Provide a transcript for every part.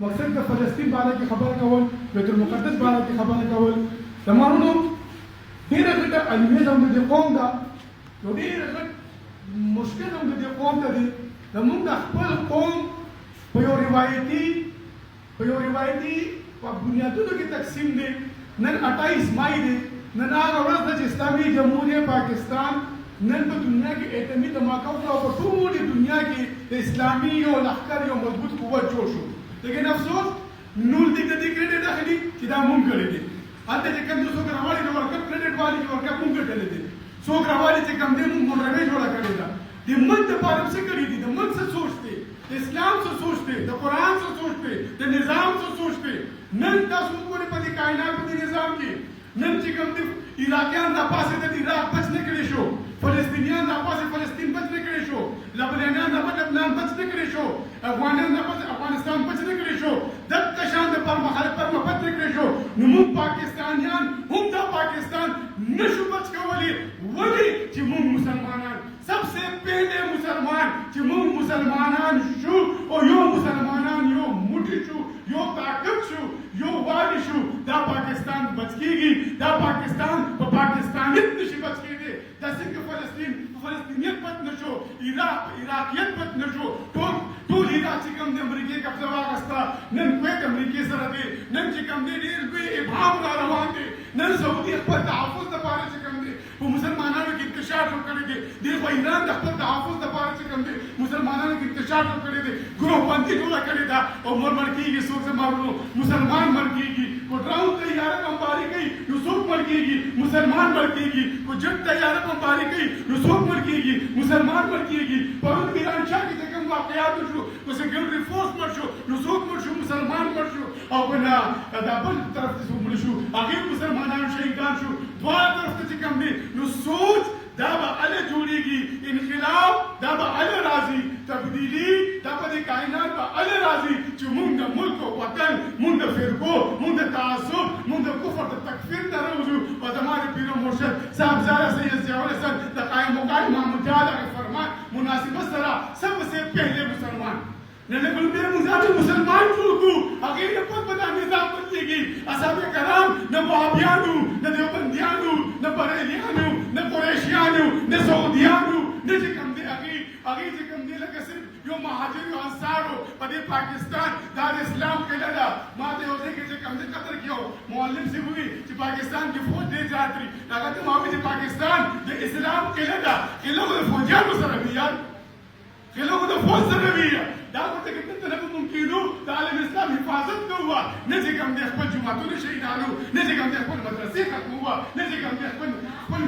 مقصد د فلسطین باره کې خبره کول، بیت المقدس باره کې خبره کول، د مارونو ډېره غټه اهمیت هم د دې قوم ده، یو ډېر غټ مشکل هم د دې قوم ته دی. زموږ د خپل قوم په یو روایتي بنیادونو کې تقسیم دی. نن 28 مای دی، نن هغه ورځ ده چې اسلامي جمهوریه پاکستان نن په دنیا کې اعتمادي دماکه وکړه او په ټولې دنیا کې د اسلامي یو لښکر یو مضبوط قوت جوړ شو. لیکن افسوس نور دې ته دې کریډټ اخلي چې دا مونږ کړی دی. هلته چې کوم څوک راوړي نو ورکپ کریډټ والي چې ورکپ مونږ ګټلی دی، څوک راوړي چې کوم دی مونږ مونږ جوړه کړې ده. د ملک دپاره څه کړي دي؟ د ملک څه سوچ دی؟ د اسلام څه سوچ دی؟ د قرآن څه سوچ دی؟ د نظام څه سوچ دی؟ نن تاسو وګورئ په دې کائنات په دې نظام کې نن چې کوم دی عراقیان راپاسېدل، عراق بچ نه کړی شو، فلسطینیان راپاسې فلسطین بچ نه کړی شو، لبنانیان راپاسې لبنان بچ نه کړی شو، افغانان راپاسې افغانستان بچ نه کړی شو، دغه شان د پرمختګ بچ نه کړی شو. نو موږ پاکستانیان هم دا پاکستان نشو بچ کولی. ولې؟ چې موږ مسلمانان सबसे पहले मुसलमान چې موږ مسلمانان شو او یو مسلمانان یو موټی شو، یو طاقت شو، یو والی شو، دا پاکستان بچ کیږي. دا پاکستان په پاکستانیت نشي بچ کیږي. دا څنګه فلسطین په فلسطینیت بچ نشو، عراق په عراقیت بچ نشو. ټول عراق چې کوم د امریکې قبضه واخیسته، نن کویت امریکې سره دی، نن چې کوم دی ډېر لوی ابهام را روان دی. نن سعودي خپل تحفظ دپاره چې کوم دی په مسلمانانو کې انتشار جوړ کړی دی. دی خو ایران د خپل تحفظ دپاره چې کوم دی مسلمانانو کې انتشار جوړ کړی دی، ګروه بندي جوړه کړې ده او مړ کېږي. څوک زما ورونو مسلمان مړ کېږي، کو ډرون طیاره بمباري کوي نو څوک مړ کېږي؟ مسلمان مړ کېږي. کو جټ طیاره بمباري کوي نو څوک مړ کېږي؟ مسلمان مړ کېږي. پرون میرانشاه کې چې کوم واقعات وشو، کو سیکیورټي فورس مړ شو نو څوک مړ شو؟ مسلمان مړ شو. او که نه دا بل طرف ته څوک مړ شو، هغې مسلمانان شهیدان شو. دواړه طرف ته چې کوم دی نو سوچ دا به هله جوړېږي، انقلاب دا به هله راځي، تبدیلي دا په دې کائنات به هله راځي چې مونږ د ملک او وطن، مونږ د فرقو، مونږ د تعصب، مونږ د کفر د تکفیر ته راوځو. او زما د پیر و مرشد صاحبزاده سید ضیاء الحسن د قائم مقام محمود جهاد هغه فرمان مناسبت سره سب سے پہلے مسلمان نه نه بل بیا موږ مسلمان جوړ کړو. هغې نه پس به دا نظام بدلېږي. اصحاب کرام نه وهابیانو، نه دیوبندیانو، نه بریلیانو، نه قریشیانو، نه سعودیانو، نه چې کوم دی هغې چې کوم دی لکه صرف یو مهاجرو انصارو په دې پاکستان دا د اسلام قلعه ده. ما ته یو ځای کې چې کوم دی قطر کې یو معلم صاحب ووي چې پاکستان کې فوج ډېر زیات دي. هغه ته ما وویل چې پاکستان د اسلام قلعه ده. قلعه خو د فوجیانو سره وي یار، قلعه خو د فوج سره وي. دا ورته کې دلته نه به ممکن و د عالم اسلام حفاظت نه وه، نه چې کوم دی خپل جوماتونه شهیدانو، نه چې کوم دی خپل مدرسې ختموه، نه چې کوم دی خپل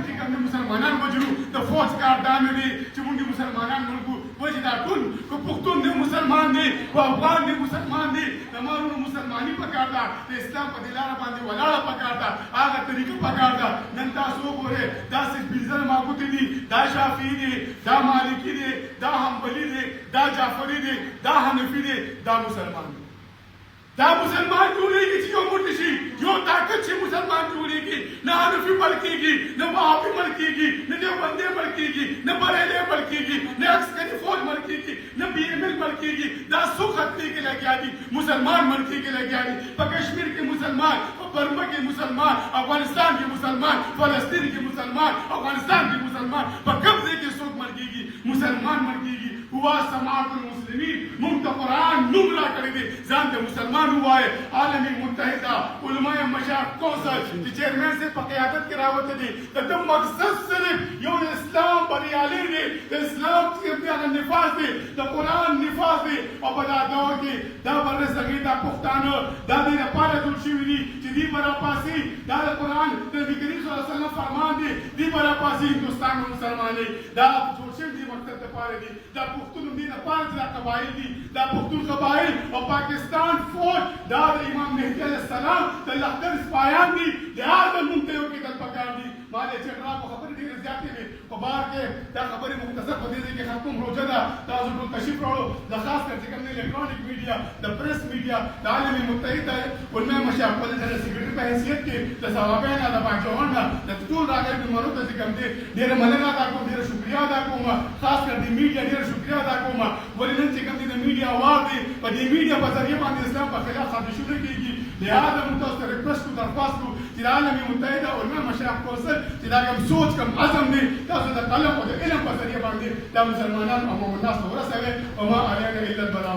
چې کوم دی مسلمانان وژنو. د فوج کار دا نه دی چې مونږ مسلمانان ملکو وجې دا ټول که پښتون دی مسلمان دی، که افغان دی مسلمان دی. د مارونو مسلماني پکار ده، د اسلام په دې لاره باندې ولاړه پکار ده، هغه طریقه پکار ده. نن تاسو وګورئ دا صرف پنځه ماګوتې دي، دا شافعي دی، دا مالکي دی، دا حنبلي دی، دا جعفري دی، دا حنفي دی، دا مسلمان دی. دا مسلمان جوړېږي چې یو موټی شي، یو طاقت شي مسلمان جوړېږي. نه حنفي مړ کېږي، نه وهابي مړ کېږي، نه دیوبندی مړ کېږي، نه بریلی مړ کېږي، نه عسکري فوج مړ کېږي، نه BML مړ کېږي. دا څوک ختمې کې لګیا دي؟ مسلمان مړکې کې لګیا دي. په کشمیر کې مسلمان، په برما کې مسلمان، افغانستان کې مسلمان، فلسطین کې مسلمان، افغانستان کې مسلمان. په کوم ځای کې څوک مړ کېږي؟ مسلمان مړ کېږي. هوا سماعت المسلمین موږ ته قرآن نوم را کړی دی، ځان ته مسلمان ووایه. عالم متحده علماء مشایخ کوثر چې چیرمین صاحب په قیادت کې راوته دي، د ده مقصد صرف یو د اسلام بریالی دی، د اسلام هغه نفاذ دی، د قرآن نفاذ دی. او په دا دور کې دا برصغیر دا پښتانه دا دې لپاره جوړ شوي دي چې دوی به راپاسي. دا د قرآن د نبي کریم صلی الله علیه وسلم فرمان دی، دوی به راپاسي هندوستان او مسلمانۍ. دا جوړ شوي دي مقصد دپاره دي. دا پښتون هم دې لپاره چې دا قبایل دي، دا پښتون قبایل او پاکستان فوج دا د امام مهدي علیه السلام د لښکر سپایان دي. لهذا موږ ته یو کېدل پکار دي. ما دې چې ډرا په خبرې ډېرې زیاتې وې، خو بار کې دا خبرې مختصر په دې ځای کې ختم روجه ده. تاسو ټول تشریف راوړو. د خاص کر چې کوم د الکترونیک میډیا، د پریس میډیا، د عالم متحده علماء مشایخ په جنرال سیکرټري په حیثیت کې د صحابه نه د پاکستان نه د ټول راغلي مېلمنو ته چې کوم دی ډېره مننه ادا کوم، ډېره شکریا ادا کوم. خاص کر د میډیا ډېره شکریا ادا کوم. ولې نن چې کوم دی د میډیا وار دی، په دې میډیا په ذریعه باندې اسلام په لهذا متوسط ریکوست کو درخواست کو چې د عالمي متحده علما مشایخ کونسل چې دا کوم سوچ کوم عزم دی تاسو د قلم او د علم په ذریعه باندې د مسلمانانو عموم الناس ته ورسوي وما علينا الا البلاغ